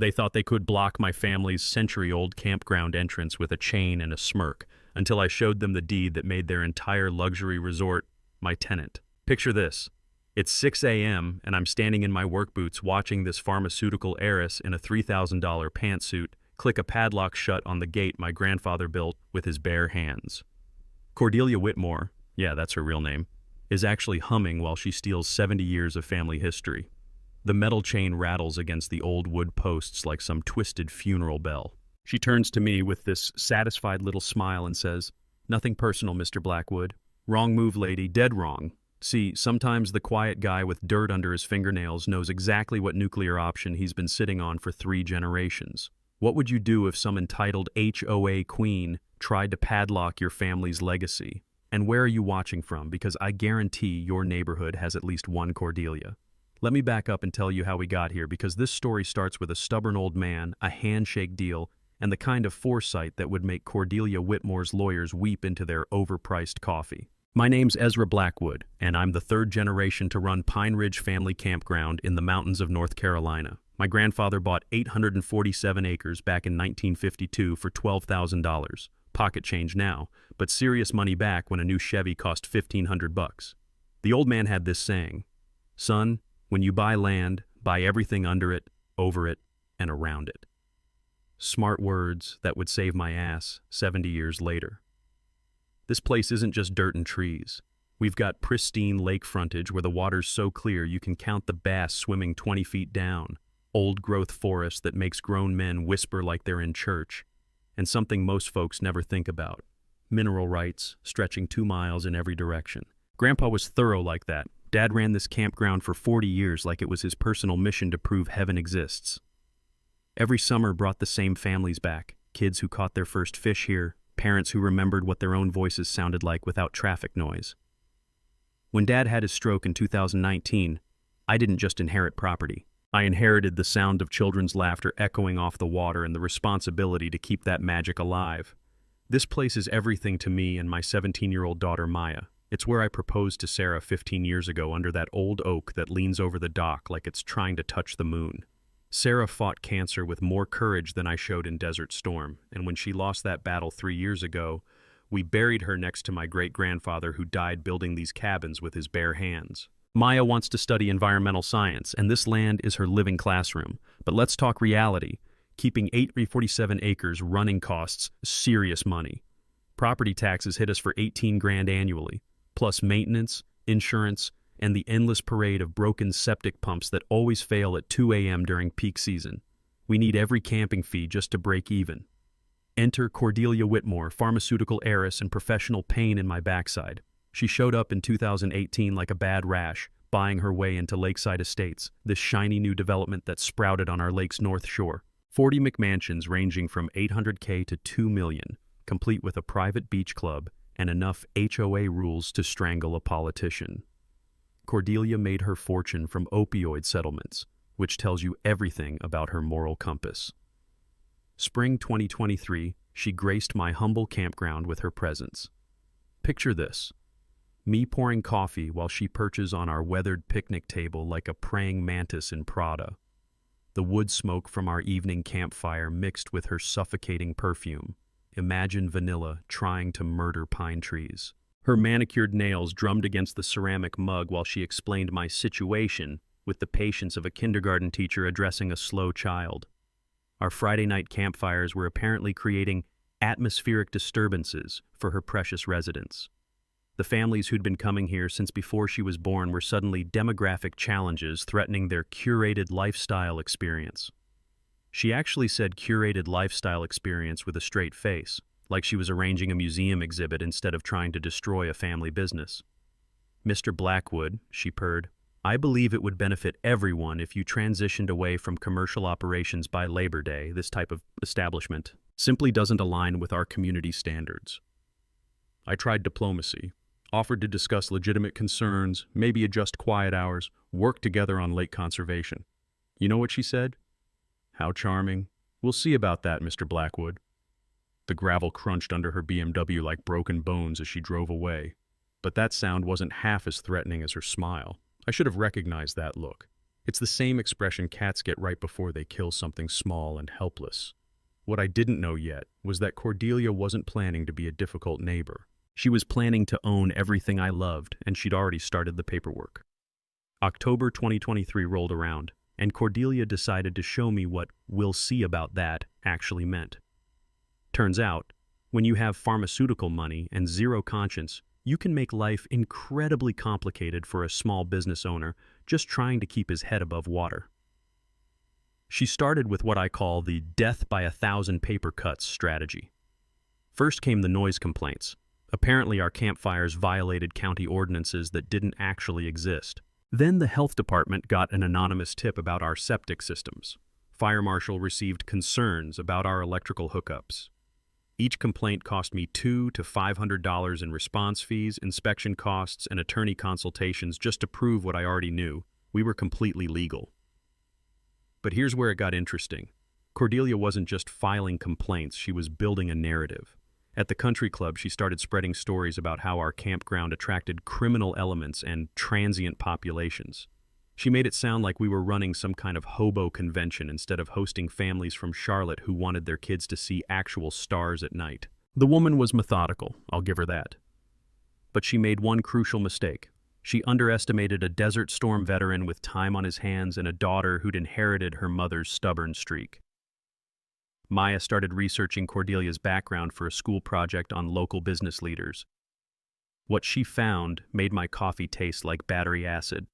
They thought they could block my family's century-old campground entrance with a chain and a smirk until I showed them the deed that made their entire luxury resort my tenant. Picture this. It's 6 a.m. and I'm standing in my work boots watching this pharmaceutical heiress in a $3,000 pantsuit click a padlock shut on the gate my grandfather built with his bare hands. Cordelia Whitmore, yeah, that's her real name, is actually humming while she steals 70 years of family history. The metal chain rattles against the old wood posts like some twisted funeral bell. She turns to me with this satisfied little smile and says, "Nothing personal, Mr. Blackwood. Wrong move, lady, dead wrong. See, sometimes the quiet guy with dirt under his fingernails knows exactly what nuclear option he's been sitting on for 3 generations. What would you do if some entitled HOA queen tried to padlock your family's legacy? And where are you watching from? Because I guarantee your neighborhood has at least one Cordelia." Let me back up and tell you how we got here, because this story starts with a stubborn old man, a handshake deal, and the kind of foresight that would make Cordelia Whitmore's lawyers weep into their overpriced coffee. My name's Ezra Blackwood, and I'm the 3rd generation to run Pine Ridge Family Campground in the mountains of North Carolina. My grandfather bought 847 acres back in 1952 for $12,000. Pocket change now, but serious money back when a new Chevy cost $1,500. The old man had this saying, "Son, when you buy land, buy everything under it, over it, and around it." Smart words that would save my ass 70 years later. This place isn't just dirt and trees. We've got pristine lake frontage where the water's so clear you can count the bass swimming 20 feet down, old-growth forest that makes grown men whisper like they're in church, and something most folks never think about, mineral rights stretching 2 miles in every direction. Grandpa was thorough like that. Dad ran this campground for 40 years like it was his personal mission to prove heaven exists. Every summer brought the same families back, kids who caught their first fish here, parents who remembered what their own voices sounded like without traffic noise. When Dad had his stroke in 2019, I didn't just inherit property. I inherited the sound of children's laughter echoing off the water and the responsibility to keep that magic alive. This place is everything to me and my 17-year-old daughter Maya. It's where I proposed to Sarah 15 years ago under that old oak that leans over the dock like it's trying to touch the moon. Sarah fought cancer with more courage than I showed in Desert Storm, and when she lost that battle 3 years ago, we buried her next to my great-grandfather who died building these cabins with his bare hands. Maya wants to study environmental science, and this land is her living classroom. But let's talk reality. Keeping 847 acres running costs serious money. Property taxes hit us for 18 grand annually, plus maintenance, insurance, and the endless parade of broken septic pumps that always fail at 2 a.m. during peak season. We need every camping fee just to break even. Enter Cordelia Whitmore, pharmaceutical heiress and professional pain in my backside. She showed up in 2018 like a bad rash, buying her way into Lakeside Estates, this shiny new development that sprouted on our lake's north shore. 40 McMansions ranging from $800K to $2 million, complete with a private beach club and enough HOA rules to strangle a politician. Cordelia made her fortune from opioid settlements, which tells you everything about her moral compass. Spring 2023, she graced my humble campground with her presence. Picture this. Me pouring coffee while she perches on our weathered picnic table like a praying mantis in Prada. The wood smoke from our evening campfire mixed with her suffocating perfume. Imagine vanilla trying to murder pine trees. Her manicured nails drummed against the ceramic mug while she explained my situation with the patience of a kindergarten teacher addressing a slow child. Our Friday night campfires were apparently creating atmospheric disturbances for her precious residents. The families who'd been coming here since before she was born were suddenly demographic challenges threatening their curated lifestyle experience. She actually said curated lifestyle experience with a straight face, like she was arranging a museum exhibit instead of trying to destroy a family business. "Mr. Blackwood," she purred, "I believe it would benefit everyone if you transitioned away from commercial operations by Labor Day. This type of establishment simply doesn't align with our community standards." I tried diplomacy, offered to discuss legitimate concerns, maybe adjust quiet hours, work together on lake conservation. You know what she said? "How charming. We'll see about that, Mr. Blackwood." The gravel crunched under her BMW like broken bones as she drove away. But that sound wasn't half as threatening as her smile. I should have recognized that look. It's the same expression cats get right before they kill something small and helpless. What I didn't know yet was that Cordelia wasn't planning to be a difficult neighbor. She was planning to own everything I loved, and she'd already started the paperwork. October 2023 rolled around, and Cordelia decided to show me what "we'll see about that" actually meant. Turns out, when you have pharmaceutical money and zero conscience, you can make life incredibly complicated for a small business owner just trying to keep his head above water. She started with what I call the death by 1,000 paper cuts strategy. First came the noise complaints. Apparently our campfires violated county ordinances that didn't actually exist. Then the health department got an anonymous tip about our septic systems. Fire marshal received concerns about our electrical hookups. Each complaint cost me $200 to $500 in response fees, inspection costs, and attorney consultations just to prove what I already knew. We were completely legal. But here's where it got interesting. Cordelia wasn't just filing complaints, she was building a narrative. At the country club, she started spreading stories about how our campground attracted criminal elements and transient populations. She made it sound like we were running some kind of hobo convention instead of hosting families from Charlotte who wanted their kids to see actual stars at night. The woman was methodical, I'll give her that. But she made one crucial mistake. She underestimated a Desert Storm veteran with time on his hands and a daughter who'd inherited her mother's stubborn streak. Maya started researching Cordelia's background for a school project on local business leaders. What she found made my coffee taste like battery acid.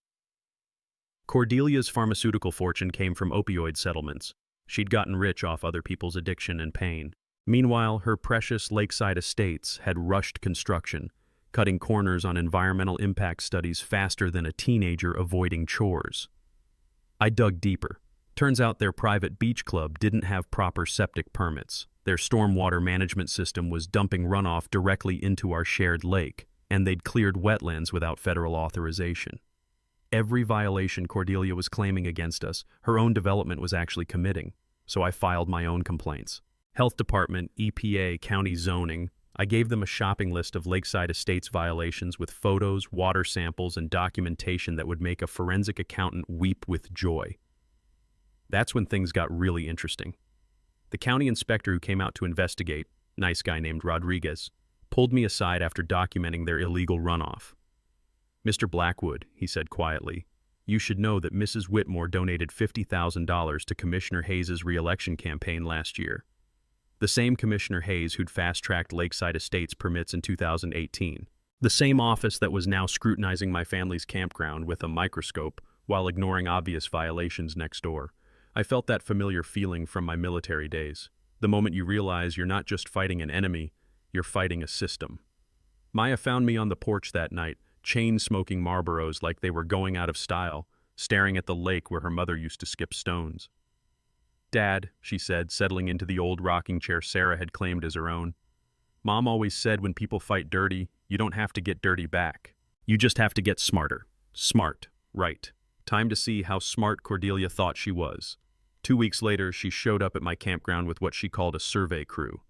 Cordelia's pharmaceutical fortune came from opioid settlements. She'd gotten rich off other people's addiction and pain. Meanwhile, her precious lakeside estates had rushed construction, cutting corners on environmental impact studies faster than a teenager avoiding chores. I dug deeper. Turns out their private beach club didn't have proper septic permits. Their stormwater management system was dumping runoff directly into our shared lake, and they'd cleared wetlands without federal authorization. Every violation Cordelia was claiming against us, her own development was actually committing, so I filed my own complaints. Health Department, EPA, county zoning. I gave them a shopping list of lakeside estates violations with photos, water samples, and documentation that would make a forensic accountant weep with joy. That's when things got really interesting. The county inspector who came out to investigate, nice guy named Rodriguez, pulled me aside after documenting their illegal runoff. "Mr. Blackwood," he said quietly, "you should know that Mrs. Whitmore donated $50,000 to Commissioner Hayes' re-election campaign last year. The same Commissioner Hayes who'd fast-tracked Lakeside Estates permits in 2018. The same office that was now scrutinizing my family's campground with a microscope while ignoring obvious violations next door. I felt that familiar feeling from my military days. The moment you realize you're not just fighting an enemy, you're fighting a system. Maya found me on the porch that night, chain-smoking Marlboros like they were going out of style, staring at the lake where her mother used to skip stones. "Dad," she said, settling into the old rocking chair Sarah had claimed as her own, "Mom always said when people fight dirty, you don't have to get dirty back. You just have to get smarter. Smart. Right." Time to see how smart Cordelia thought she was. 2 weeks later, she showed up at my campground with what she called a survey crew.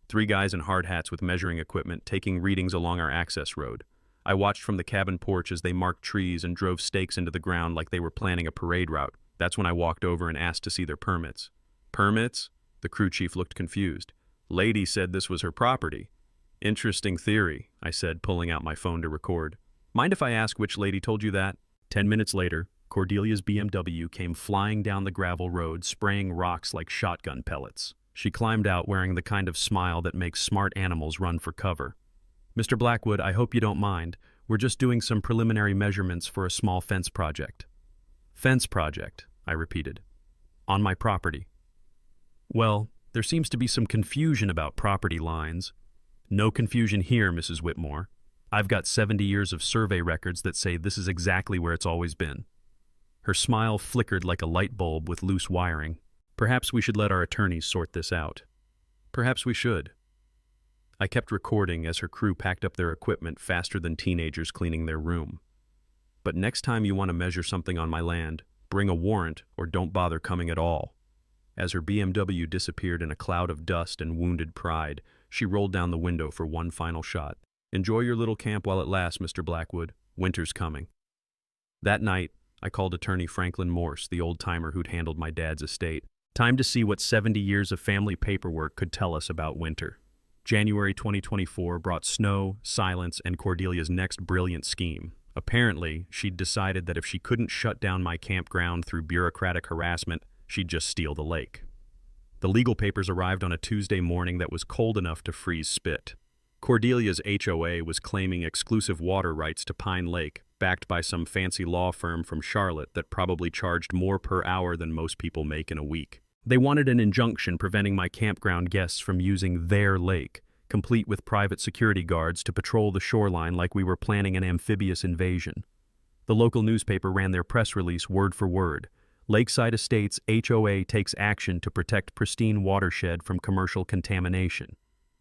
3 guys in hard hats with measuring equipment taking readings along our access road. I watched from the cabin porch as they marked trees and drove stakes into the ground like they were planning a parade route. That's when I walked over and asked to see their permits. "Permits?" The crew chief looked confused. "Lady said this was her property." "Interesting theory," I said, pulling out my phone to record. "Mind if I ask which lady told you that?" 10 minutes later, Cordelia's BMW came flying down the gravel road, spraying rocks like shotgun pellets. She climbed out wearing the kind of smile that makes smart animals run for cover. "Mr. Blackwood, I hope you don't mind. We're just doing some preliminary measurements for a small fence project." "Fence project," I repeated. "On my property." "Well, there seems to be some confusion about property lines." "No confusion here, Mrs. Whitmore. I've got 70 years of survey records that say this is exactly where it's always been." Her smile flickered like a light bulb with loose wiring. "Perhaps we should let our attorneys sort this out." "Perhaps we should." I kept recording as her crew packed up their equipment faster than teenagers cleaning their room. "But next time you want to measure something on my land, bring a warrant or don't bother coming at all." As her BMW disappeared in a cloud of dust and wounded pride, she rolled down the window for one final shot. "Enjoy your little camp while it lasts, Mr. Blackwood. Winter's coming." That night, I called attorney Franklin Morse, the old-timer who'd handled my dad's estate. Time to see what 70 years of family paperwork could tell us about winter. January 2024 brought snow, silence, and Cordelia's next brilliant scheme. Apparently, she'd decided that if she couldn't shut down my campground through bureaucratic harassment, she'd just steal the lake. The legal papers arrived on a Tuesday morning that was cold enough to freeze spit. Cordelia's HOA was claiming exclusive water rights to Pine Lake, backed by some fancy law firm from Charlotte that probably charged more per hour than most people make in a week. They wanted an injunction preventing my campground guests from using their lake, complete with private security guards to patrol the shoreline like we were planning an amphibious invasion. The local newspaper ran their press release word for word. Lakeside Estates HOA takes action to protect pristine watershed from commercial contamination.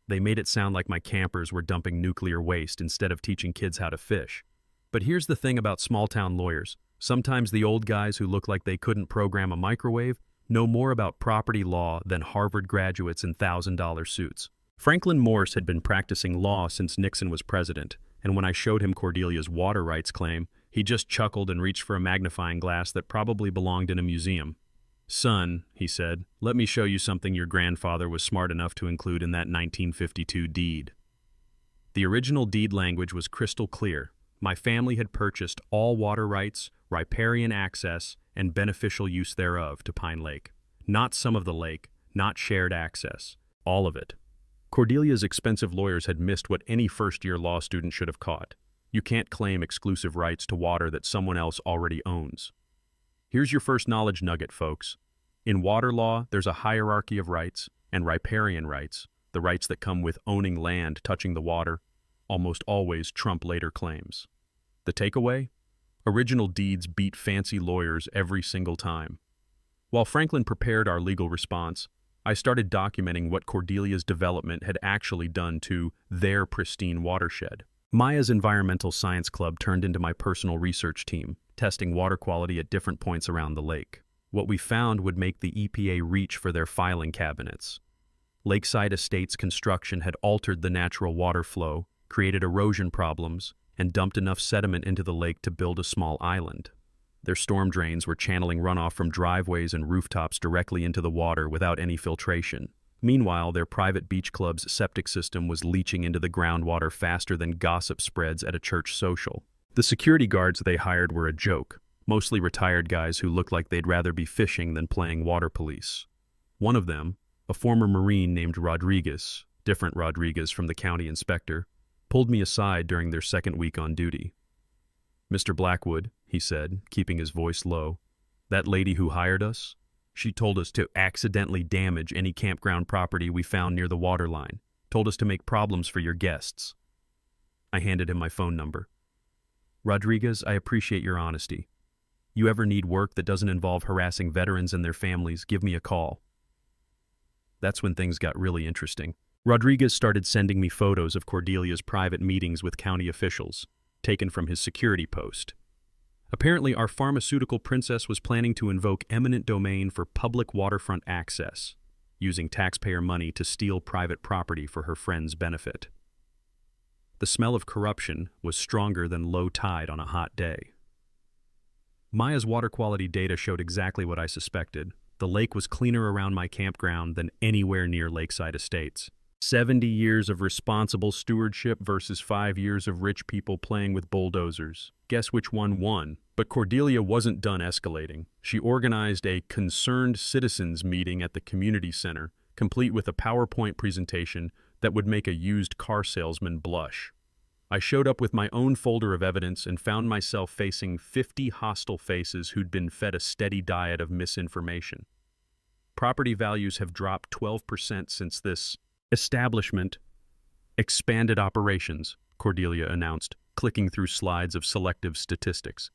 They made it sound like my campers were dumping nuclear waste instead of teaching kids how to fish. But here's the thing about small-town lawyers. Sometimes the old guys who look like they couldn't program a microwave know more about property law than Harvard graduates in $1,000 suits. Franklin Morse had been practicing law since Nixon was president, and when I showed him Cordelia's water rights claim, he just chuckled and reached for a magnifying glass that probably belonged in a museum. "Son," he said, "let me show you something your grandfather was smart enough to include in that 1952 deed." The original deed language was crystal clear. My family had purchased all water rights, riparian access, and beneficial use thereof to Pine Lake. Not some of the lake, not shared access, all of it. Cordelia's expensive lawyers had missed what any first-year law student should have caught. You can't claim exclusive rights to water that someone else already owns. Here's your first knowledge nugget, folks. In water law, there's a hierarchy of rights, and riparian rights, the rights that come with owning land touching the water, almost always trump later claims. The takeaway? Original deeds beat fancy lawyers every single time. While Franklin prepared our legal response, I started documenting what Cordelia's development had actually done to their pristine watershed. Maya's environmental science club turned into my personal research team, testing water quality at different points around the lake. What we found would make the EPA reach for their filing cabinets. Lakeside Estates construction had altered the natural water flow, created erosion problems, and dumped enough sediment into the lake to build a small island. Their storm drains were channeling runoff from driveways and rooftops directly into the water without any filtration. Meanwhile, their private beach club's septic system was leaching into the groundwater faster than gossip spreads at a church social. The security guards they hired were a joke, mostly retired guys who looked like they'd rather be fishing than playing water police. One of them, a former Marine named Rodriguez, different Rodriguez from the county inspector, pulled me aside during their second week on duty. "Mr. Blackwood," he said, keeping his voice low, "that lady who hired us, she told us to accidentally damage any campground property we found near the water line, told us to make problems for your guests." I handed him my phone number. "Rodriguez, I appreciate your honesty. You ever need work that doesn't involve harassing veterans and their families, give me a call." That's when things got really interesting. Rodriguez started sending me photos of Cordelia's private meetings with county officials, taken from his security post. Apparently, our pharmaceutical princess was planning to invoke eminent domain for public waterfront access, using taxpayer money to steal private property for her friend's benefit. The smell of corruption was stronger than low tide on a hot day. Maya's water quality data showed exactly what I suspected. The lake was cleaner around my campground than anywhere near Lakeside Estates. 70 years of responsible stewardship versus 5 years of rich people playing with bulldozers. Guess which one won? But Cordelia wasn't done escalating. She organized a concerned citizens meeting at the community center, complete with a PowerPoint presentation that would make a used car salesman blush. I showed up with my own folder of evidence and found myself facing 50 hostile faces who'd been fed a steady diet of misinformation. Property values have dropped 12% since this establishment expanded operations, Cordelia announced, clicking through slides of selective statistics.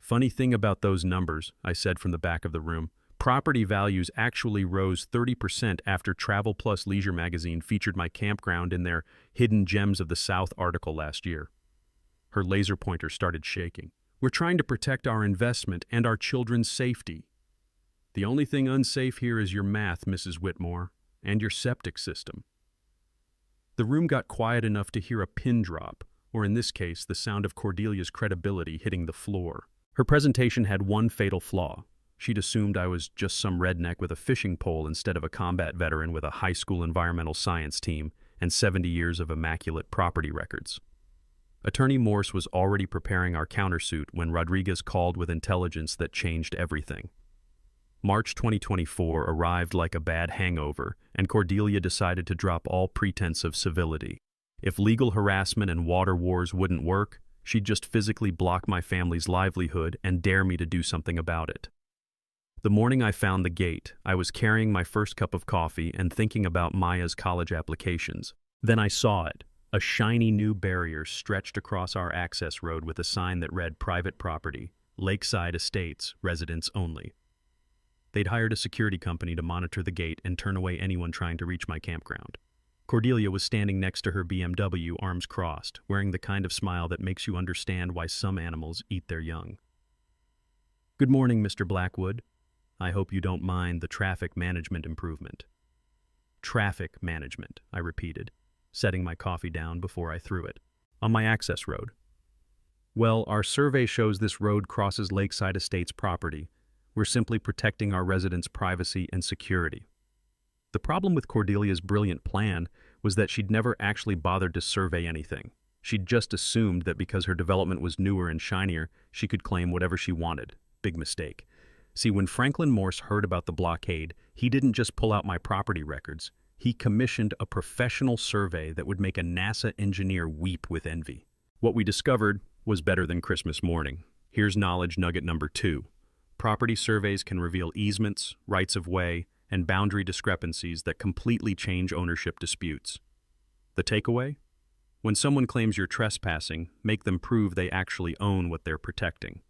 "Funny thing about those numbers," I said from the back of the room. "Property values actually rose 30% after Travel Plus Leisure magazine featured my campground in their Hidden Gems of the South article last year." Her laser pointer started shaking. "We're trying to protect our investment and our children's safety. The only thing unsafe here is your math, Mrs. Whitmore, and your septic system." The room got quiet enough to hear a pin drop, or in this case, the sound of Cordelia's credibility hitting the floor. Her presentation had one fatal flaw. She'd assumed I was just some redneck with a fishing pole instead of a combat veteran with a high school environmental science team and 70 years of immaculate property records. Attorney Morse was already preparing our countersuit when Rodriguez called with intelligence that changed everything. March 2024 arrived like a bad hangover, and Cordelia decided to drop all pretense of civility. If legal harassment and water wars wouldn't work, she'd just physically block my family's livelihood and dare me to do something about it. The morning I found the gate, I was carrying my first cup of coffee and thinking about Maya's college applications. Then I saw it, a shiny new barrier stretched across our access road with a sign that read Private Property, Lakeside Estates, Residents Only. They'd hired a security company to monitor the gate and turn away anyone trying to reach my campground. Cordelia was standing next to her BMW, arms crossed, wearing the kind of smile that makes you understand why some animals eat their young. "Good morning, Mr. Blackwood. I hope you don't mind the traffic management improvement." "Traffic management," I repeated, setting my coffee down before I threw it. "On my access road." "Well, our survey shows this road crosses Lakeside Estates property. We're simply protecting our residents' privacy and security." The problem with Cordelia's brilliant plan was that she'd never actually bothered to survey anything. She'd just assumed that because her development was newer and shinier, she could claim whatever she wanted. Big mistake. See, when Franklin Morse heard about the blockade, he didn't just pull out my property records. He commissioned a professional survey that would make a NASA engineer weep with envy. What we discovered was better than Christmas morning. Here's knowledge nugget number 2. Property surveys can reveal easements, rights-of-way, and boundary discrepancies that completely change ownership disputes. The takeaway? When someone claims you're trespassing, make them prove they actually own what they're protecting.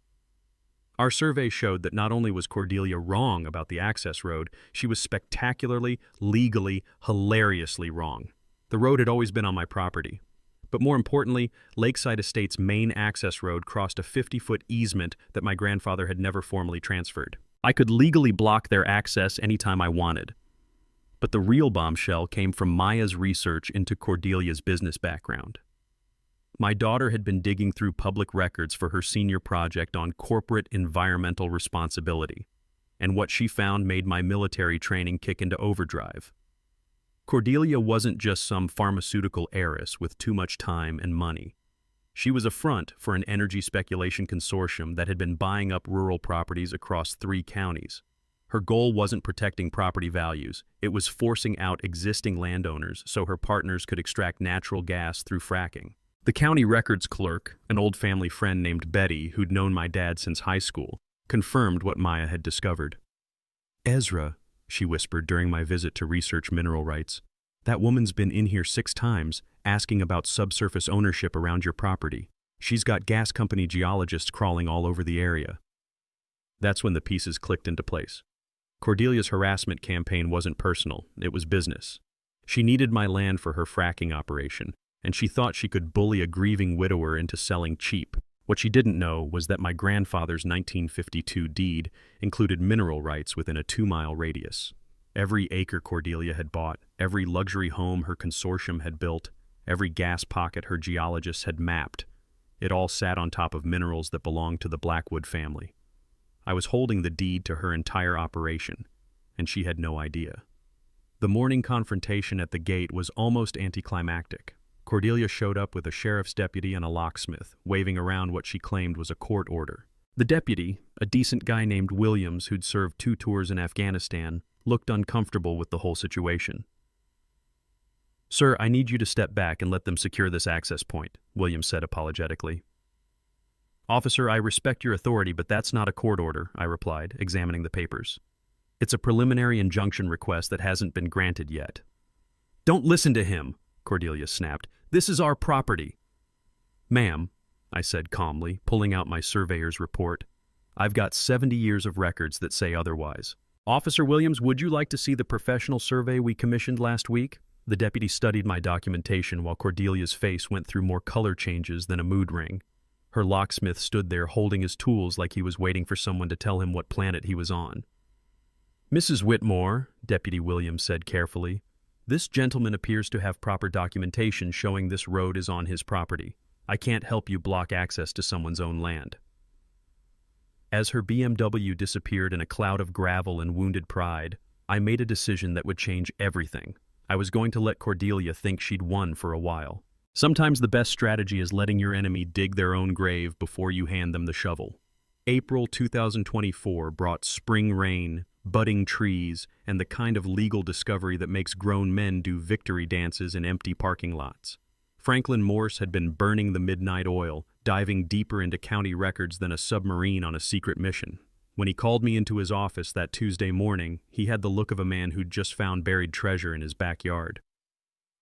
Our survey showed that not only was Cordelia wrong about the access road, she was spectacularly, legally, hilariously wrong. The road had always been on my property. But more importantly, Lakeside Estates' main access road crossed a 50-foot easement that my grandfather had never formally transferred. I could legally block their access anytime I wanted. But the real bombshell came from Maya's research into Cordelia's business background. My daughter had been digging through public records for her senior project on corporate environmental responsibility, and what she found made my military training kick into overdrive. Cordelia wasn't just some pharmaceutical heiress with too much time and money. She was a front for an energy speculation consortium that had been buying up rural properties across 3 counties. Her goal wasn't protecting property values, it was forcing out existing landowners so her partners could extract natural gas through fracking. The county records clerk, an old family friend named Betty who'd known my dad since high school, confirmed what Maya had discovered. "Ezra," she whispered during my visit to research mineral rights, "that woman's been in here 6 times, asking about subsurface ownership around your property. She's got gas company geologists crawling all over the area." That's when the pieces clicked into place. Cordelia's harassment campaign wasn't personal, it was business. She needed my land for her fracking operation, and she thought she could bully a grieving widower into selling cheap. What she didn't know was that my grandfather's 1952 deed included mineral rights within a 2-mile radius. Every acre Cordelia had bought, every luxury home her consortium had built, every gas pocket her geologists had mapped, it all sat on top of minerals that belonged to the Blackwood family. I was holding the deed to her entire operation, and she had no idea. The morning confrontation at the gate was almost anticlimactic. Cordelia showed up with a sheriff's deputy and a locksmith, waving around what she claimed was a court order. The deputy, a decent guy named Williams who'd served 2 tours in Afghanistan, looked uncomfortable with the whole situation. "Sir, I need you to step back and let them secure this access point," Williams said apologetically. "Officer, I respect your authority, but that's not a court order," I replied, examining the papers. "It's a preliminary injunction request that hasn't been granted yet." "Don't listen to him," Cordelia snapped. "This is our property." "Ma'am," I said calmly, pulling out my surveyor's report, "I've got 70 years of records that say otherwise." "Officer Williams, would you like to see the professional survey we commissioned last week?" The deputy studied my documentation while Cordelia's face went through more color changes than a mood ring. Her locksmith stood there holding his tools like he was waiting for someone to tell him what planet he was on. "Mrs. Whitmore," Deputy Williams said carefully, "this gentleman appears to have proper documentation showing this road is on his property. I can't help you block access to someone's own land." As her BMW disappeared in a cloud of gravel and wounded pride, I made a decision that would change everything. I was going to let Cordelia think she'd won for a while. Sometimes the best strategy is letting your enemy dig their own grave before you hand them the shovel. April 2024 brought spring rain, budding trees, and the kind of legal discovery that makes grown men do victory dances in empty parking lots. Franklin Morse had been burning the midnight oil, diving deeper into county records than a submarine on a secret mission. When he called me into his office that Tuesday morning, he had the look of a man who'd just found buried treasure in his backyard.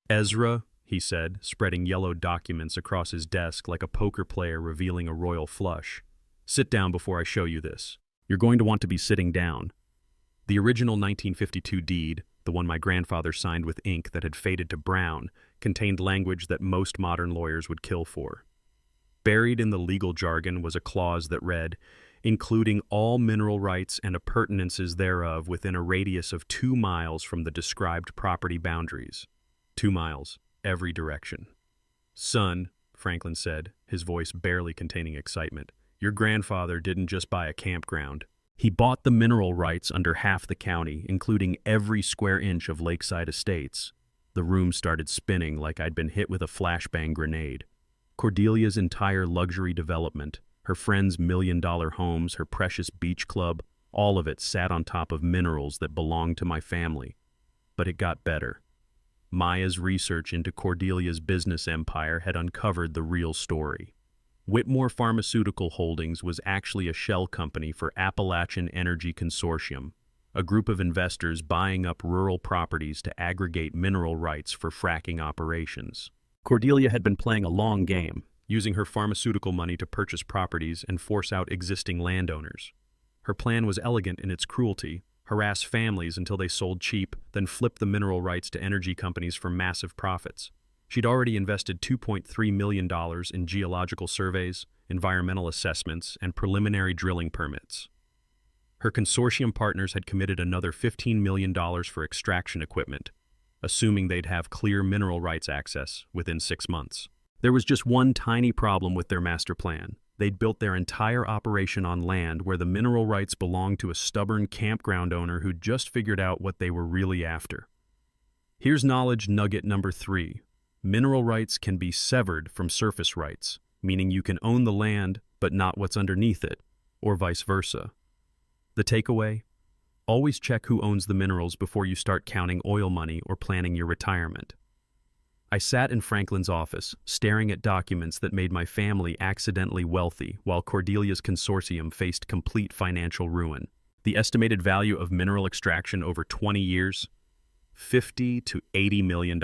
"Ezra," he said, spreading yellow documents across his desk like a poker player revealing a royal flush. "Sit down before I show you this. You're going to want to be sitting down." The original 1952 deed, the one my grandfather signed with ink that had faded to brown, contained language that most modern lawyers would kill for. Buried in the legal jargon was a clause that read, "including all mineral rights and appurtenances thereof within a radius of 2 miles from the described property boundaries." 2 miles, every direction. "Son," Franklin said, his voice barely containing excitement, "your grandfather didn't just buy a campground. He bought the mineral rights under half the county, including every square inch of lakeside estates." The room started spinning like I'd been hit with a flashbang grenade. Cordelia's entire luxury development, her friends' million-dollar homes, her precious beach club, all of it sat on top of minerals that belonged to my family. But it got better. Maya's research into Cordelia's business empire had uncovered the real story. Whitmore Pharmaceutical Holdings was actually a shell company for Appalachian Energy Consortium, a group of investors buying up rural properties to aggregate mineral rights for fracking operations. Cordelia had been playing a long game, using her pharmaceutical money to purchase properties and force out existing landowners. Her plan was elegant in its cruelty: harass families until they sold cheap, then flip the mineral rights to energy companies for massive profits. She'd already invested $2.3 million in geological surveys, environmental assessments, and preliminary drilling permits. Her consortium partners had committed another $15 million for extraction equipment, assuming they'd have clear mineral rights access within 6 months. There was just one tiny problem with their master plan. They'd built their entire operation on land where the mineral rights belonged to a stubborn campground owner who'd just figured out what they were really after. Here's knowledge nugget number 3. Mineral rights can be severed from surface rights, meaning you can own the land but not what's underneath it, or vice versa. The takeaway? Always check who owns the minerals before you start counting oil money or planning your retirement. I sat in Franklin's office, staring at documents that made my family accidentally wealthy while Cordelia's consortium faced complete financial ruin. The estimated value of mineral extraction over 20 years? $50 to $80 million.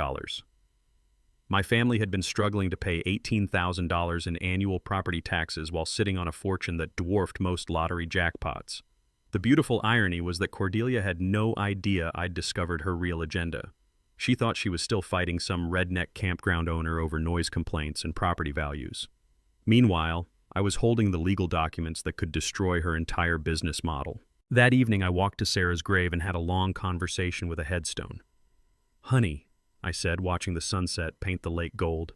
My family had been struggling to pay $18,000 in annual property taxes while sitting on a fortune that dwarfed most lottery jackpots. The beautiful irony was that Cordelia had no idea I'd discovered her real agenda. She thought she was still fighting some redneck campground owner over noise complaints and property values. Meanwhile, I was holding the legal documents that could destroy her entire business model. That evening, I walked to Sarah's grave and had a long conversation with a headstone. "Honey," I said, watching the sunset paint the lake gold,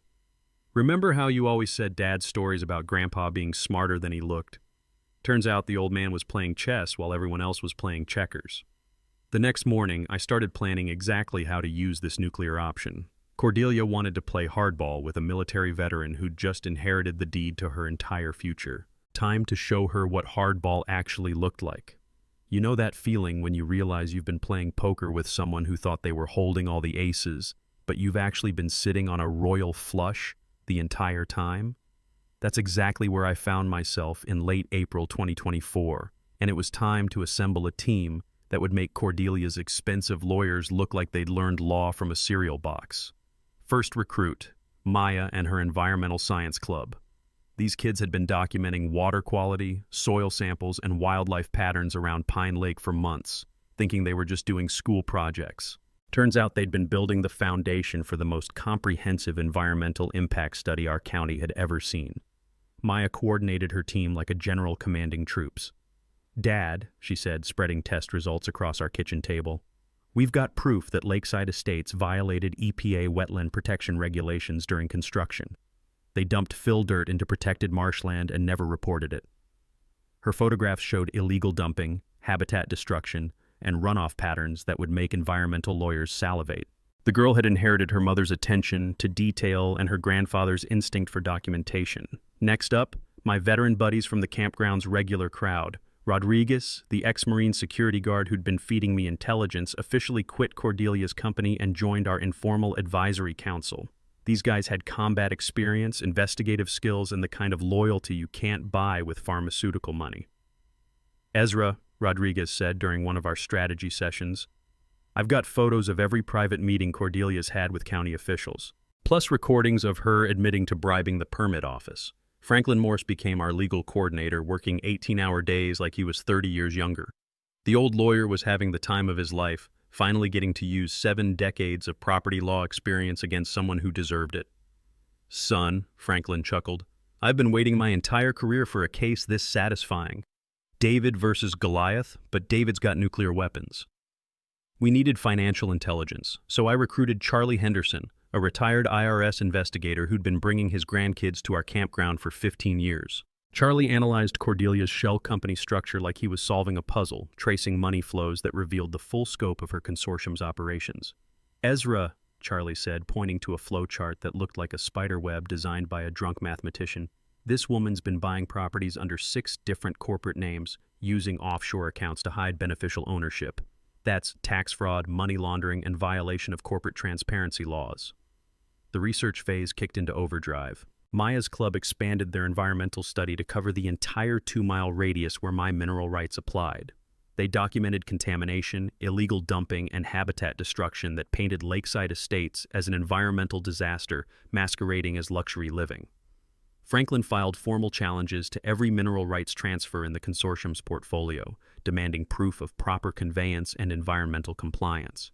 "remember how you always said Dad's stories about Grandpa being smarter than he looked? Turns out the old man was playing chess while everyone else was playing checkers." The next morning, I started planning exactly how to use this nuclear option. Cordelia wanted to play hardball with a military veteran who'd just inherited the deed to her entire future. Time to show her what hardball actually looked like. You know that feeling when you realize you've been playing poker with someone who thought they were holding all the aces, but you've actually been sitting on a royal flush the entire time? That's exactly where I found myself in late April 2024, and it was time to assemble a team that would make Cordelia's expensive lawyers look like they'd learned law from a cereal box. First recruit, Maya and her environmental science club. These kids had been documenting water quality, soil samples, and wildlife patterns around Pine Lake for months, thinking they were just doing school projects. Turns out they'd been building the foundation for the most comprehensive environmental impact study our county had ever seen. Maya coordinated her team like a general commanding troops. "Dad," she said, spreading test results across our kitchen table, "we've got proof that Lakeside Estates violated EPA wetland protection regulations during construction. They dumped fill dirt into protected marshland and never reported it." Her photographs showed illegal dumping, habitat destruction, and runoff patterns that would make environmental lawyers salivate. The girl had inherited her mother's attention to detail and her grandfather's instinct for documentation. Next up, my veteran buddies from the campground's regular crowd. Rodriguez, the ex-Marine security guard who'd been feeding me intelligence, officially quit Cordelia's company and joined our informal advisory council. These guys had combat experience, investigative skills, and the kind of loyalty you can't buy with pharmaceutical money. Ezra, Rodriguez said during one of our strategy sessions, "I've got photos of every private meeting Cordelia's had with county officials, plus recordings of her admitting to bribing the permit office." Franklin Morse became our legal coordinator, working 18-hour days like he was 30 years younger. The old lawyer was having the time of his life, finally getting to use 7 decades of property law experience against someone who deserved it. "Son," Franklin chuckled, "I've been waiting my entire career for a case this satisfying. David versus Goliath, but David's got nuclear weapons." We needed financial intelligence, so I recruited Charlie Henderson, a retired IRS investigator who'd been bringing his grandkids to our campground for 15 years. Charlie analyzed Cordelia's shell company structure like he was solving a puzzle, tracing money flows that revealed the full scope of her consortium's operations. "Ezra," Charlie said, pointing to a flowchart that looked like a spider web designed by a drunk mathematician, "this woman's been buying properties under 6 different corporate names, using offshore accounts to hide beneficial ownership. That's tax fraud, money laundering, and violation of corporate transparency laws." The research phase kicked into overdrive. Maya's club expanded their environmental study to cover the entire 2-mile radius where my mineral rights applied. They documented contamination, illegal dumping, and habitat destruction that painted lakeside estates as an environmental disaster masquerading as luxury living. Franklin filed formal challenges to every mineral rights transfer in the consortium's portfolio, demanding proof of proper conveyance and environmental compliance.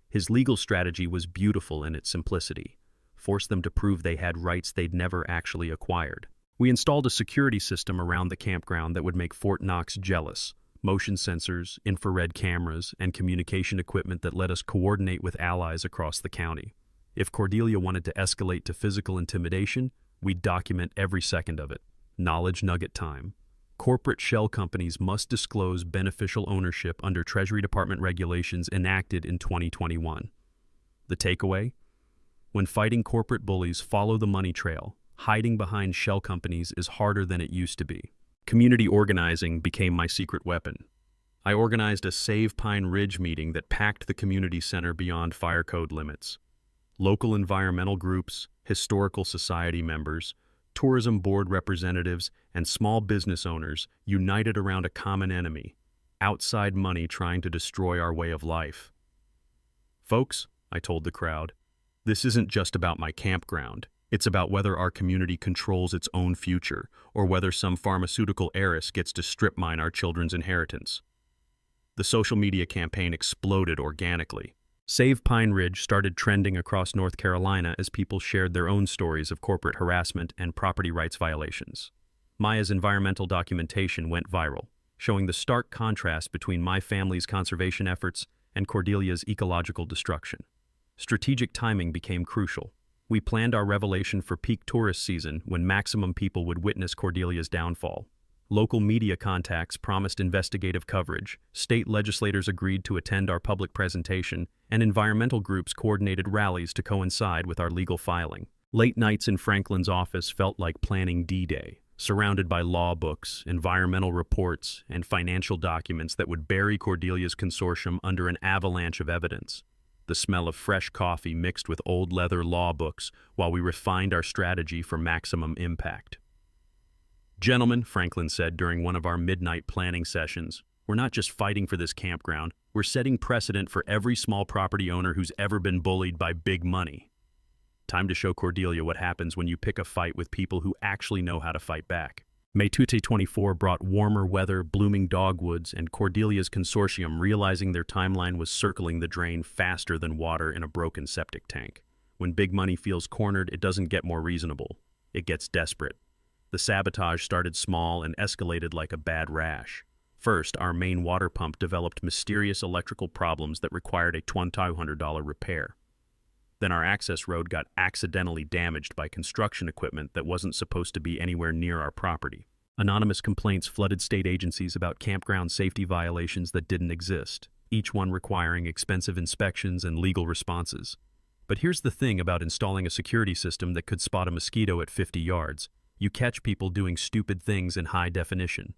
His legal strategy was beautiful in its simplicity. Force them to prove they had rights they'd never actually acquired. We installed a security system around the campground that would make Fort Knox jealous. Motion sensors, infrared cameras, and communication equipment that let us coordinate with allies across the county. If Cordelia wanted to escalate to physical intimidation, we'd document every second of it. Knowledge nugget time. Corporate shell companies must disclose beneficial ownership under Treasury Department regulations enacted in 2021. The takeaway? When fighting corporate bullies, follow the money trail. Hiding behind shell companies is harder than it used to be. Community organizing became my secret weapon. I organized a Save Pine Ridge meeting that packed the community center beyond fire code limits. Local environmental groups, historical society members, tourism board representatives, and small business owners united around a common enemy: outside money trying to destroy our way of life. "Folks," I told the crowd, "this isn't just about my campground. It's about whether our community controls its own future, or whether some pharmaceutical heiress gets to strip mine our children's inheritance." The social media campaign exploded organically. Save Pine Ridge started trending across North Carolina as people shared their own stories of corporate harassment and property rights violations. Maya's environmental documentation went viral, showing the stark contrast between my family's conservation efforts and Cordelia's ecological destruction. Strategic timing became crucial. We planned our revelation for peak tourist season when maximum people would witness Cordelia's downfall. Local media contacts promised investigative coverage, state legislators agreed to attend our public presentation, and environmental groups coordinated rallies to coincide with our legal filing. Late nights in Franklin's office felt like planning D-Day, surrounded by law books, environmental reports, and financial documents that would bury Cordelia's consortium under an avalanche of evidence. The smell of fresh coffee mixed with old leather law books while we refined our strategy for maximum impact. "Gentlemen," Franklin said during one of our midnight planning sessions, "we're not just fighting for this campground, we're setting precedent for every small property owner who's ever been bullied by big money. Time to show Cordelia what happens when you pick a fight with people who actually know how to fight back." May 2024 brought warmer weather, blooming dogwoods, and Cordelia's consortium realizing their timeline was circling the drain faster than water in a broken septic tank. When big money feels cornered, it doesn't get more reasonable. It gets desperate. The sabotage started small and escalated like a bad rash. First, our main water pump developed mysterious electrical problems that required a $2,500 repair. Then our access road got accidentally damaged by construction equipment that wasn't supposed to be anywhere near our property. Anonymous complaints flooded state agencies about campground safety violations that didn't exist, each one requiring expensive inspections and legal responses. But here's the thing about installing a security system that could spot a mosquito at 50 yards. You catch people doing stupid things in high definition.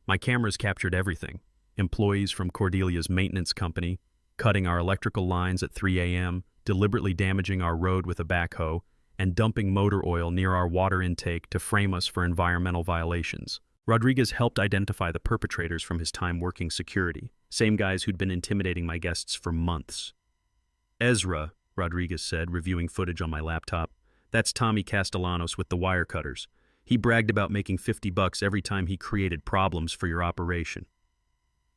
My cameras captured everything. Employees from Cordelia's maintenance company, cutting our electrical lines at 3 a.m., deliberately damaging our road with a backhoe, and dumping motor oil near our water intake to frame us for environmental violations. Rodriguez helped identify the perpetrators from his time working security, same guys who'd been intimidating my guests for months. Ezra, Rodriguez said, reviewing footage on my laptop, that's Tommy Castellanos with the wire cutters. He bragged about making $50 every time he created problems for your operation.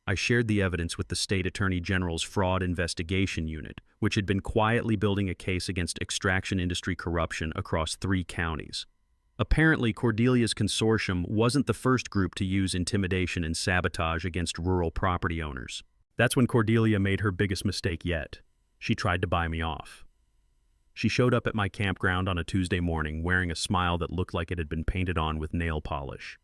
I shared the evidence with the State Attorney General's Fraud Investigation Unit, which had been quietly building a case against extraction industry corruption across 3 counties. Apparently, Cordelia's consortium wasn't the first group to use intimidation and sabotage against rural property owners. That's when Cordelia made her biggest mistake yet. She tried to buy me off. She showed up at my campground on a Tuesday morning wearing a smile that looked like it had been painted on with nail polish.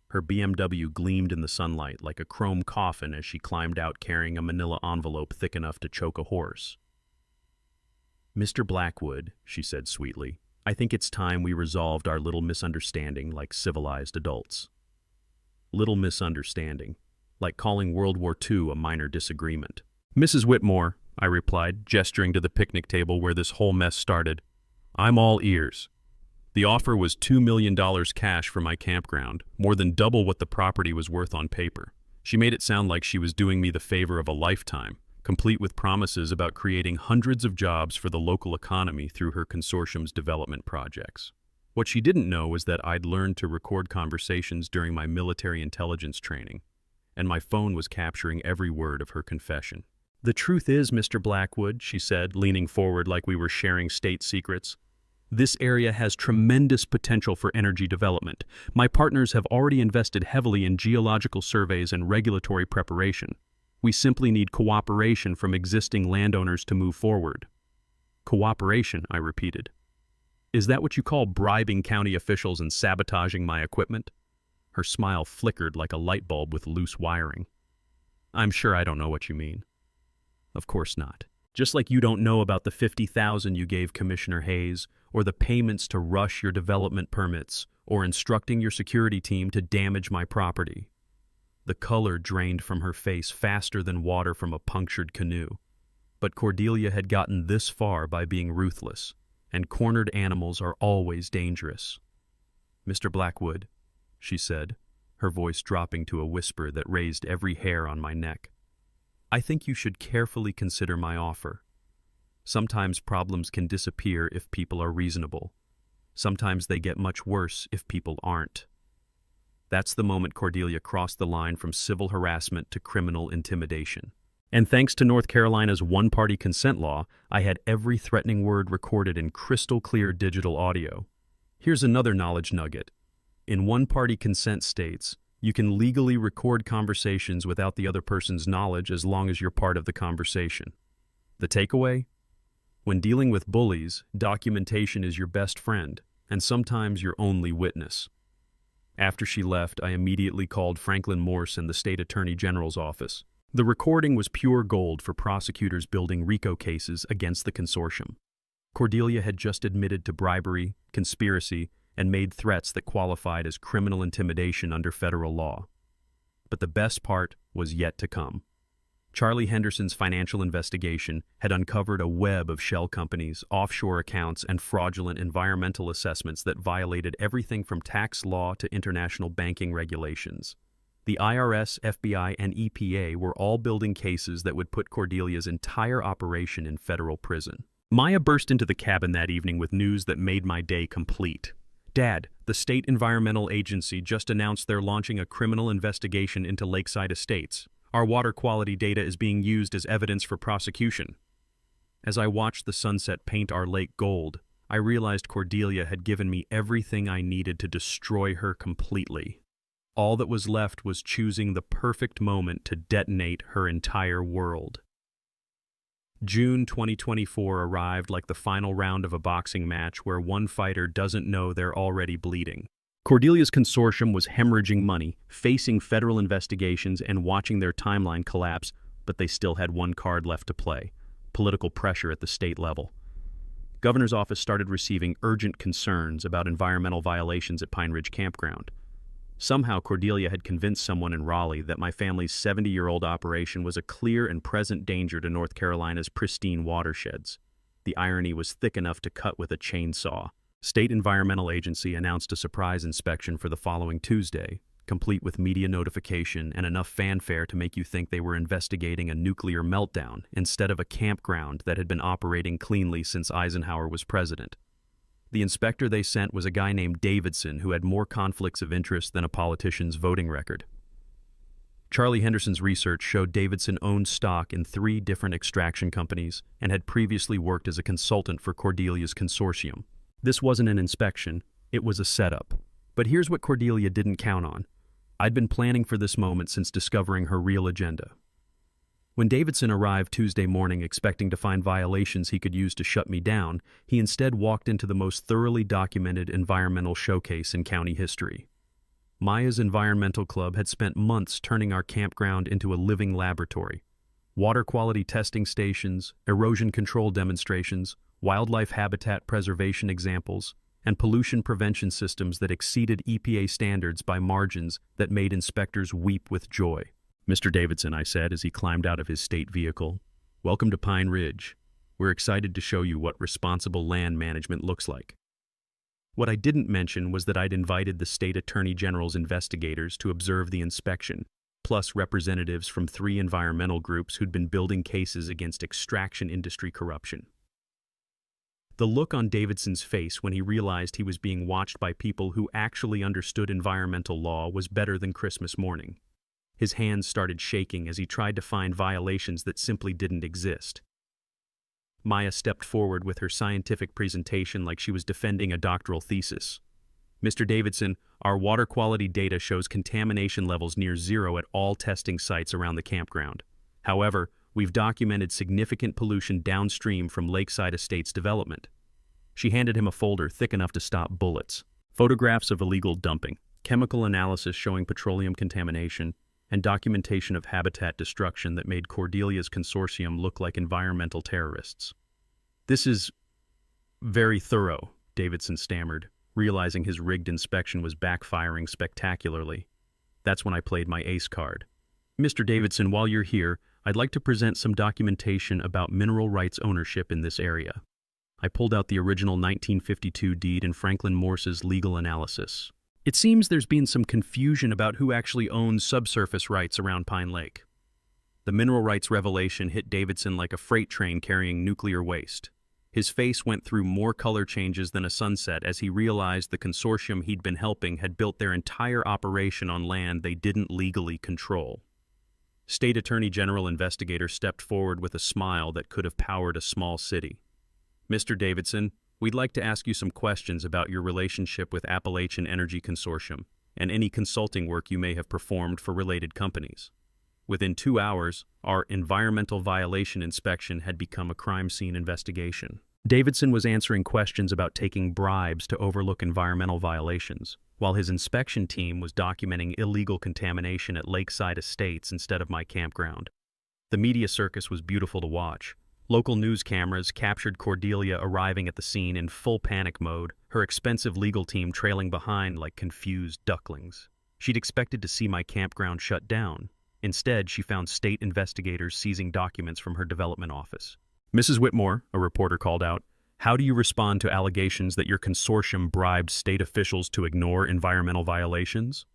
Her BMW gleamed in the sunlight like a chrome coffin as she climbed out carrying a manila envelope thick enough to choke a horse. "Mr. Blackwood," she said sweetly, "I think it's time we resolved our little misunderstanding like civilized adults." Little misunderstanding, like calling World War II a minor disagreement. "Mrs. Whitmore," I replied, gesturing to the picnic table where this whole mess started, "I'm all ears." The offer was $2 million cash for my campground, more than double what the property was worth on paper. She made it sound like she was doing me the favor of a lifetime, complete with promises about creating hundreds of jobs for the local economy through her consortium's development projects. What she didn't know was that I'd learned to record conversations during my military intelligence training, and my phone was capturing every word of her confession. "The truth is, Mr. Blackwood," she said, leaning forward like we were sharing state secrets, "this area has tremendous potential for energy development. My partners have already invested heavily in geological surveys and regulatory preparation. We simply need cooperation from existing landowners to move forward." "Cooperation," I repeated. "Is that what you call bribing county officials and sabotaging my equipment?" Her smile flickered like a light bulb with loose wiring. "I'm sure I don't know what you mean." "Of course not. Just like you don't know about the $50,000 you gave Commissioner Hayes, or the payments to rush your development permits, or instructing your security team to damage my property." The color drained from her face faster than water from a punctured canoe. But Cordelia had gotten this far by being ruthless, and cornered animals are always dangerous. "Mr. Blackwood," she said, her voice dropping to a whisper that raised every hair on my neck, "I think you should carefully consider my offer. Sometimes problems can disappear if people are reasonable. Sometimes they get much worse if people aren't." That's the moment Cordelia crossed the line from civil harassment to criminal intimidation. And thanks to North Carolina's one-party consent law, I had every threatening word recorded in crystal-clear digital audio. Here's another knowledge nugget. In one-party consent states, you can legally record conversations without the other person's knowledge as long as you're part of the conversation. The takeaway? When dealing with bullies, documentation is your best friend, and sometimes your only witness. After she left, I immediately called Franklin Morse and the State Attorney General's office. The recording was pure gold for prosecutors building RICO cases against the consortium. Cordelia had just admitted to bribery, conspiracy, and made threats that qualified as criminal intimidation under federal law. But the best part was yet to come. Charlie Henderson's financial investigation had uncovered a web of shell companies, offshore accounts, and fraudulent environmental assessments that violated everything from tax law to international banking regulations. The IRS, FBI, and EPA were all building cases that would put Cordelia's entire operation in federal prison. Maya burst into the cabin that evening with news that made my day complete. "Dad, the State Environmental Agency just announced they're launching a criminal investigation into Lakeside Estates. Our water quality data is being used as evidence for prosecution." As I watched the sunset paint our lake gold, I realized Cordelia had given me everything I needed to destroy her completely. All that was left was choosing the perfect moment to detonate her entire world. June 2024 arrived like the final round of a boxing match where one fighter doesn't know they're already bleeding. Cordelia's consortium was hemorrhaging money, facing federal investigations and watching their timeline collapse, but they still had one card left to play: political pressure at the state level. Governor's office started receiving urgent concerns about environmental violations at Pine Ridge Campground. Somehow Cordelia had convinced someone in Raleigh that my family's 70-year-old operation was a clear and present danger to North Carolina's pristine watersheds. The irony was thick enough to cut with a chainsaw. State Environmental Agency announced a surprise inspection for the following Tuesday, complete with media notification and enough fanfare to make you think they were investigating a nuclear meltdown instead of a campground that had been operating cleanly since Eisenhower was president. The inspector they sent was a guy named Davidson who had more conflicts of interest than a politician's voting record. Charlie Henderson's research showed Davidson owned stock in 3 different extraction companies and had previously worked as a consultant for Cordelia's consortium. This wasn't an inspection, it was a setup. But here's what Cordelia didn't count on. I'd been planning for this moment since discovering her real agenda. When Davidson arrived Tuesday morning expecting to find violations he could use to shut me down, he instead walked into the most thoroughly documented environmental showcase in county history. Maya's Environmental Club had spent months turning our campground into a living laboratory. Water quality testing stations, erosion control demonstrations, wildlife habitat preservation examples, and pollution prevention systems that exceeded EPA standards by margins that made inspectors weep with joy. "Mr. Davidson," I said as he climbed out of his state vehicle, "welcome to Pine Ridge. We're excited to show you what responsible land management looks like." What I didn't mention was that I'd invited the state attorney general's investigators to observe the inspection, plus representatives from 3 environmental groups who'd been building cases against extraction industry corruption. The look on Davidson's face when he realized he was being watched by people who actually understood environmental law was better than Christmas morning. His hands started shaking as he tried to find violations that simply didn't exist. Maya stepped forward with her scientific presentation like she was defending a doctoral thesis. "Mr. Davidson, our water quality data shows contamination levels near 0 at all testing sites around the campground. However, we've documented significant pollution downstream from Lakeside Estates development." She handed him a folder thick enough to stop bullets. Photographs of illegal dumping, chemical analysis showing petroleum contamination, and documentation of habitat destruction that made Cordelia's consortium look like environmental terrorists. "This is very thorough," Davidson stammered, realizing his rigged inspection was backfiring spectacularly. That's when I played my ace card. "Mr. Davidson, while you're here, I'd like to present some documentation about mineral rights ownership in this area." I pulled out the original 1952 deed and Franklin Morse's legal analysis. "It seems there's been some confusion about who actually owns subsurface rights around Pine Lake." The mineral rights revelation hit Davidson like a freight train carrying nuclear waste. His face went through more color changes than a sunset as he realized the consortium he'd been helping had built their entire operation on land they didn't legally control. State Attorney General investigator stepped forward with a smile that could have powered a small city. "Mr. Davidson, we'd like to ask you some questions about your relationship with Appalachian Energy Consortium and any consulting work you may have performed for related companies." Within 2 hours, our environmental violation inspection had become a crime scene investigation. Davidson was answering questions about taking bribes to overlook environmental violations, while his inspection team was documenting illegal contamination at Lakeside Estates instead of my campground. The media circus was beautiful to watch. Local news cameras captured Cordelia arriving at the scene in full panic mode, her expensive legal team trailing behind like confused ducklings. She'd expected to see my campground shut down. Instead, she found state investigators seizing documents from her development office. "Mrs. Whitmore," a reporter called out, "how do you respond to allegations that your consortium bribed state officials to ignore environmental violations?"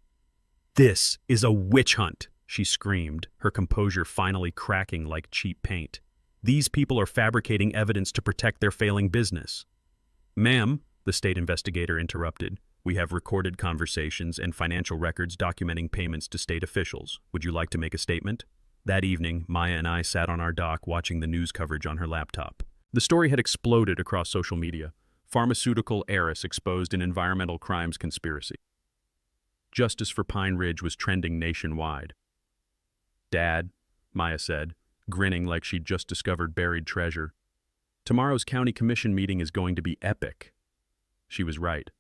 "This is a witch hunt," she screamed, her composure finally cracking like cheap paint. "These people are fabricating evidence to protect their failing business." "Ma'am," the state investigator interrupted, "we have recorded conversations and financial records documenting payments to state officials. Would you like to make a statement?" That evening, Maya and I sat on our dock watching the news coverage on her laptop. The story had exploded across social media. Pharmaceutical heiress exposed in environmental crimes conspiracy. Justice for Pine Ridge was trending nationwide. "Dad," Maya said, grinning like she'd just discovered buried treasure, "tomorrow's county commission meeting is going to be epic." She was right.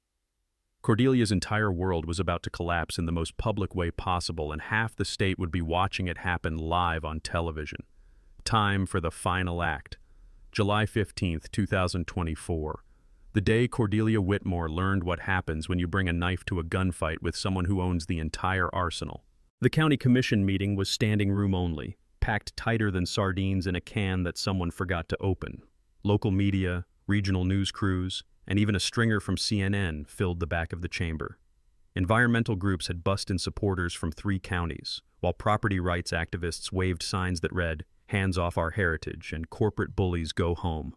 Cordelia's entire world was about to collapse in the most public way possible, and half the state would be watching it happen live on television. Time for the final act. July 15th, 2024. The day Cordelia Whitmore learned what happens when you bring a knife to a gunfight with someone who owns the entire arsenal. The county commission meeting was standing room only, packed tighter than sardines in a can that someone forgot to open. Local media, regional news crews, and even a stringer from CNN filled the back of the chamber. Environmental groups had bussed in supporters from 3 counties, while property rights activists waved signs that read, "Hands off our heritage," and "Corporate bullies go home."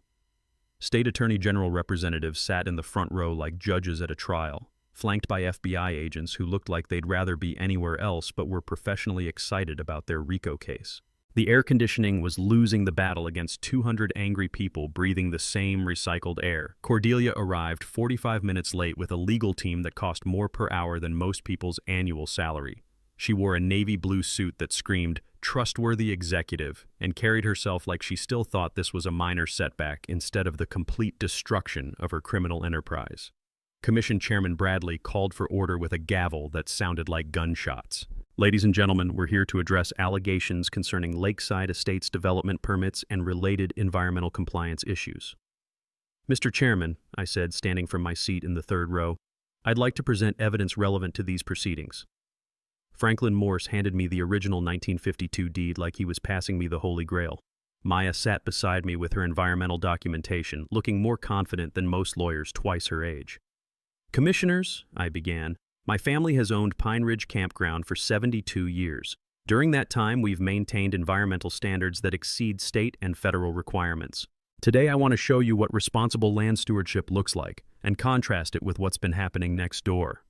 State Attorney General representatives sat in the front row like judges at a trial, flanked by FBI agents who looked like they'd rather be anywhere else but were professionally excited about their RICO case. The air conditioning was losing the battle against 200 angry people breathing the same recycled air. Cordelia arrived 45 minutes late with a legal team that cost more per hour than most people's annual salary. She wore a navy blue suit that screamed, "Trustworthy executive," and carried herself like she still thought this was a minor setback instead of the complete destruction of her criminal enterprise. Commission Chairman Bradley called for order with a gavel that sounded like gunshots. Ladies and gentlemen, we're here to address allegations concerning Lakeside Estates development permits and related environmental compliance issues. Mr. Chairman, I said, standing from my seat in the third row, I'd like to present evidence relevant to these proceedings. Franklin Morse handed me the original 1952 deed like he was passing me the Holy Grail. Maya sat beside me with her environmental documentation, looking more confident than most lawyers twice her age. Commissioners, I began, my family has owned Pine Ridge Campground for 72 years. During that time, we've maintained environmental standards that exceed state and federal requirements. Today, I want to show you what responsible land stewardship looks like and contrast it with what's been happening next door.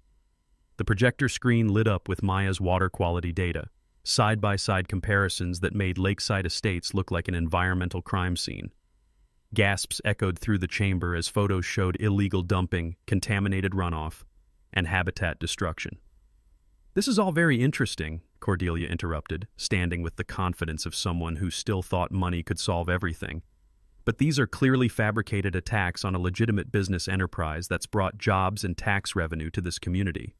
The projector screen lit up with Maya's water quality data, side-by-side comparisons that made Lakeside Estates look like an environmental crime scene. Gasps echoed through the chamber as photos showed illegal dumping, contaminated runoff, and habitat destruction. This is all very interesting, Cordelia interrupted, standing with the confidence of someone who still thought money could solve everything. But these are clearly fabricated attacks on a legitimate business enterprise that's brought jobs and tax revenue to this community.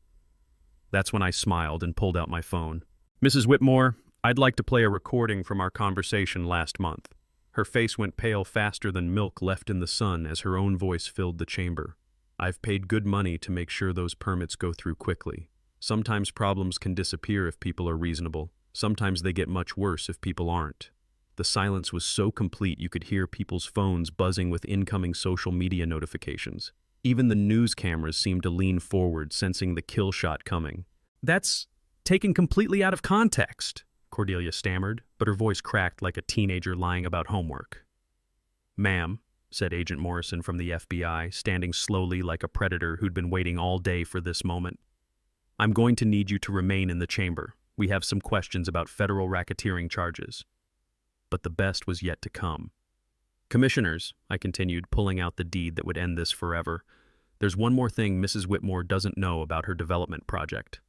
That's when I smiled and pulled out my phone. Mrs. Whitmore, I'd like to play a recording from our conversation last month. Her face went pale faster than milk left in the sun as her own voice filled the chamber. I've paid good money to make sure those permits go through quickly. Sometimes problems can disappear if people are reasonable. Sometimes they get much worse if people aren't. The silence was so complete you could hear people's phones buzzing with incoming social media notifications. Even the news cameras seemed to lean forward, sensing the kill shot coming. That's taken completely out of context, Cordelia stammered, but her voice cracked like a teenager lying about homework. Ma'am, said Agent Morrison from the FBI, standing slowly like a predator who'd been waiting all day for this moment. I'm going to need you to remain in the chamber. We have some questions about federal racketeering charges. But the best was yet to come. Commissioners, I continued, pulling out the deed that would end this forever, there's one more thing Mrs. Whitmore doesn't know about her development project.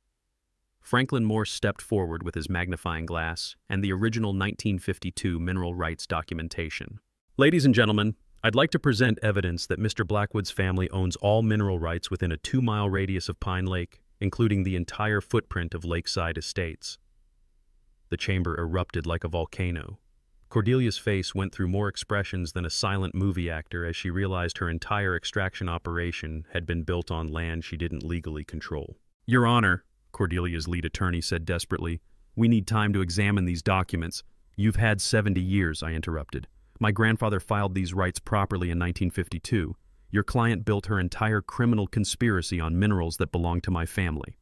Franklin Morse stepped forward with his magnifying glass and the original 1952 mineral rights documentation. Ladies and gentlemen, I'd like to present evidence that Mr. Blackwood's family owns all mineral rights within a 2-mile radius of Pine Lake, including the entire footprint of Lakeside Estates. The chamber erupted like a volcano. Cordelia's face went through more expressions than a silent movie actor as she realized her entire extraction operation had been built on land she didn't legally control. Your Honor, Cordelia's lead attorney said desperately, we need time to examine these documents. You've had 70 years, I interrupted. My grandfather filed these rights properly in 1952. Your client built her entire criminal conspiracy on minerals that belong to my family.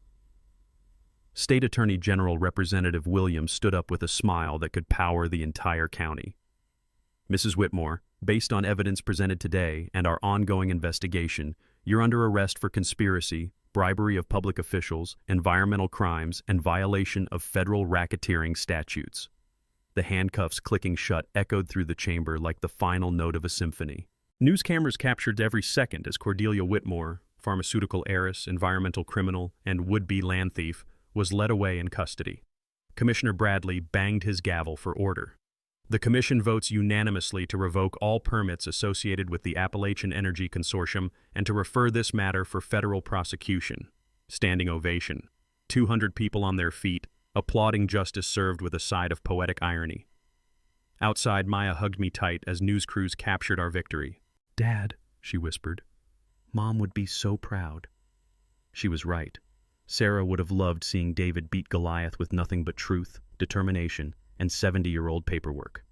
State Attorney General Representative Williams stood up with a smile that could power the entire county. Mrs. Whitmore, based on evidence presented today and our ongoing investigation, you're under arrest for conspiracy, bribery of public officials, environmental crimes, and violation of federal racketeering statutes. The handcuffs clicking shut echoed through the chamber like the final note of a symphony. News cameras captured every second as Cordelia Whitmore, pharmaceutical heiress, environmental criminal, and would-be land thief, was led away in custody. Commissioner Bradley banged his gavel for order. The commission votes unanimously to revoke all permits associated with the Appalachian Energy Consortium and to refer this matter for federal prosecution. Standing ovation. 200 people on their feet, applauding justice served with a side of poetic irony. Outside, Maya hugged me tight as news crews captured our victory. "Dad," she whispered, "Mom would be so proud." She was right. Sarah would have loved seeing David beat Goliath with nothing but truth, determination, and 70-year-old paperwork.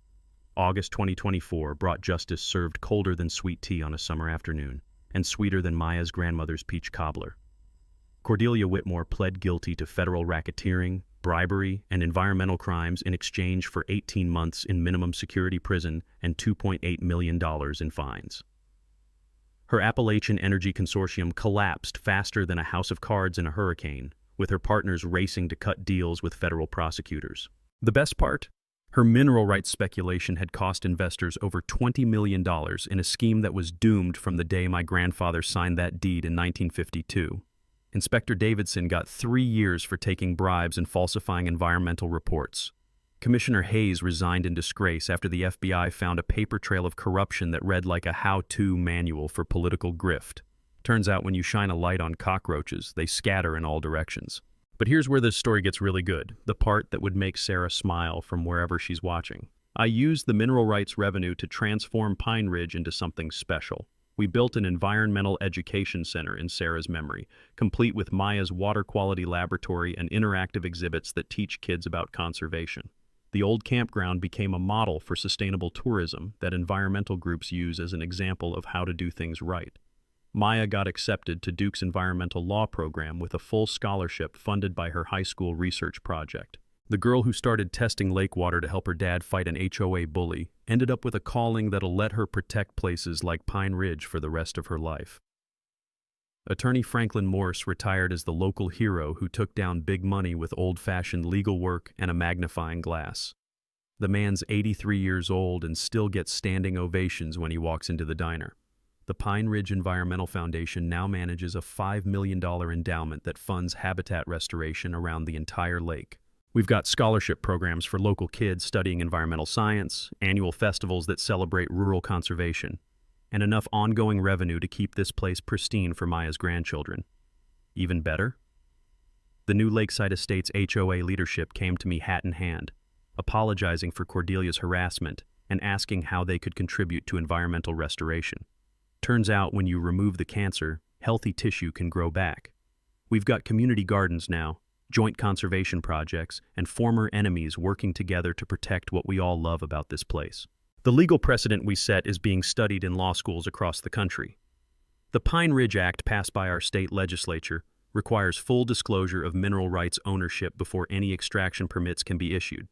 August 2024 brought justice served colder than sweet tea on a summer afternoon, and sweeter than Maya's grandmother's peach cobbler. Cordelia Whitmore pled guilty to federal racketeering, bribery, and environmental crimes in exchange for 18 months in minimum security prison and $2.8 million in fines. Her Appalachian Energy Consortium collapsed faster than a house of cards in a hurricane, with her partners racing to cut deals with federal prosecutors. The best part? Her mineral rights speculation had cost investors over $20 million in a scheme that was doomed from the day my grandfather signed that deed in 1952. Inspector Davidson got 3 years for taking bribes and falsifying environmental reports. Commissioner Hayes resigned in disgrace after the FBI found a paper trail of corruption that read like a how-to manual for political grift. Turns out when you shine a light on cockroaches, they scatter in all directions. But here's where this story gets really good, the part that would make Sarah smile from wherever she's watching. I used the mineral rights revenue to transform Pine Ridge into something special. We built an environmental education center in Sarah's memory, complete with Maya's water quality laboratory and interactive exhibits that teach kids about conservation. The old campground became a model for sustainable tourism that environmental groups use as an example of how to do things right. Maya got accepted to Duke's environmental law program with a full scholarship funded by her high school research project. The girl who started testing lake water to help her dad fight an HOA bully ended up with a calling that'll let her protect places like Pine Ridge for the rest of her life. Attorney Franklin Morse retired as the local hero who took down big money with old-fashioned legal work and a magnifying glass. The man's 83 years old and still gets standing ovations when he walks into the diner. The Pine Ridge Environmental Foundation now manages a $5 million endowment that funds habitat restoration around the entire lake. We've got scholarship programs for local kids studying environmental science, annual festivals that celebrate rural conservation, and enough ongoing revenue to keep this place pristine for Maya's grandchildren. Even better? The new Lakeside Estates HOA leadership came to me hat in hand, apologizing for Cordelia's harassment and asking how they could contribute to environmental restoration. Turns out when you remove the cancer, healthy tissue can grow back. We've got community gardens now, joint conservation projects, and former enemies working together to protect what we all love about this place. The legal precedent we set is being studied in law schools across the country. The Pine Ridge Act passed by our state legislature requires full disclosure of mineral rights ownership before any extraction permits can be issued.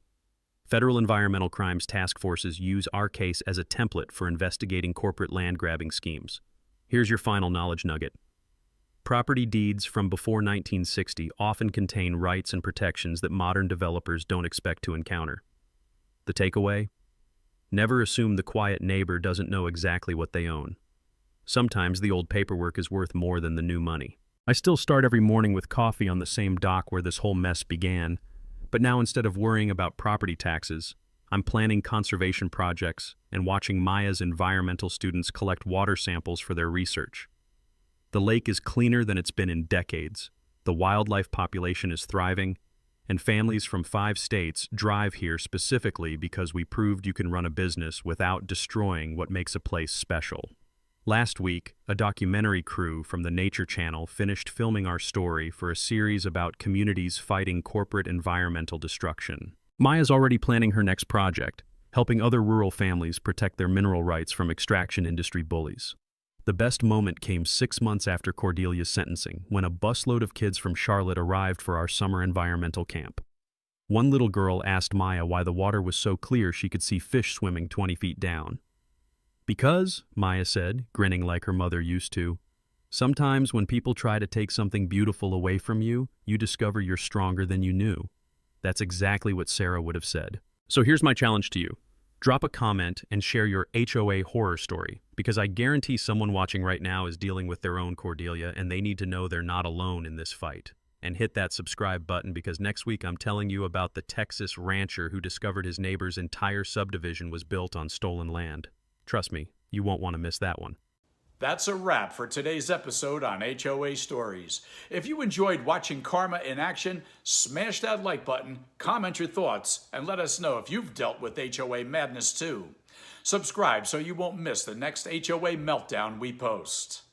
Federal environmental crimes task forces use our case as a template for investigating corporate land-grabbing schemes. Here's your final knowledge nugget. Property deeds from before 1960 often contain rights and protections that modern developers don't expect to encounter. The takeaway? Never assume the quiet neighbor doesn't know exactly what they own. Sometimes the old paperwork is worth more than the new money. I still start every morning with coffee on the same dock where this whole mess began, but now instead of worrying about property taxes, I'm planning conservation projects and watching Maya's environmental students collect water samples for their research. The lake is cleaner than it's been in decades, the wildlife population is thriving, and families from 5 states drive here specifically because we proved you can run a business without destroying what makes a place special. Last week, a documentary crew from the Nature Channel finished filming our story for a series about communities fighting corporate environmental destruction. Maya's already planning her next project, helping other rural families protect their mineral rights from extraction industry bullies. The best moment came 6 months after Cordelia's sentencing, when a busload of kids from Charlotte arrived for our summer environmental camp. One little girl asked Maya why the water was so clear she could see fish swimming 20 feet down. "Because," Maya said, grinning like her mother used to, "sometimes when people try to take something beautiful away from you, you discover you're stronger than you knew." That's exactly what Sarah would have said. So here's my challenge to you. Drop a comment and share your HOA horror story, because I guarantee someone watching right now is dealing with their own Cordelia and they need to know they're not alone in this fight. And hit that subscribe button because next week I'm telling you about the Texas rancher who discovered his neighbor's entire subdivision was built on stolen land. Trust me, you won't want to miss that one. That's a wrap for today's episode on HOA Stories. If you enjoyed watching Karma in action, smash that like button, comment your thoughts, and let us know if you've dealt with HOA madness too. Subscribe so you won't miss the next HOA meltdown we post.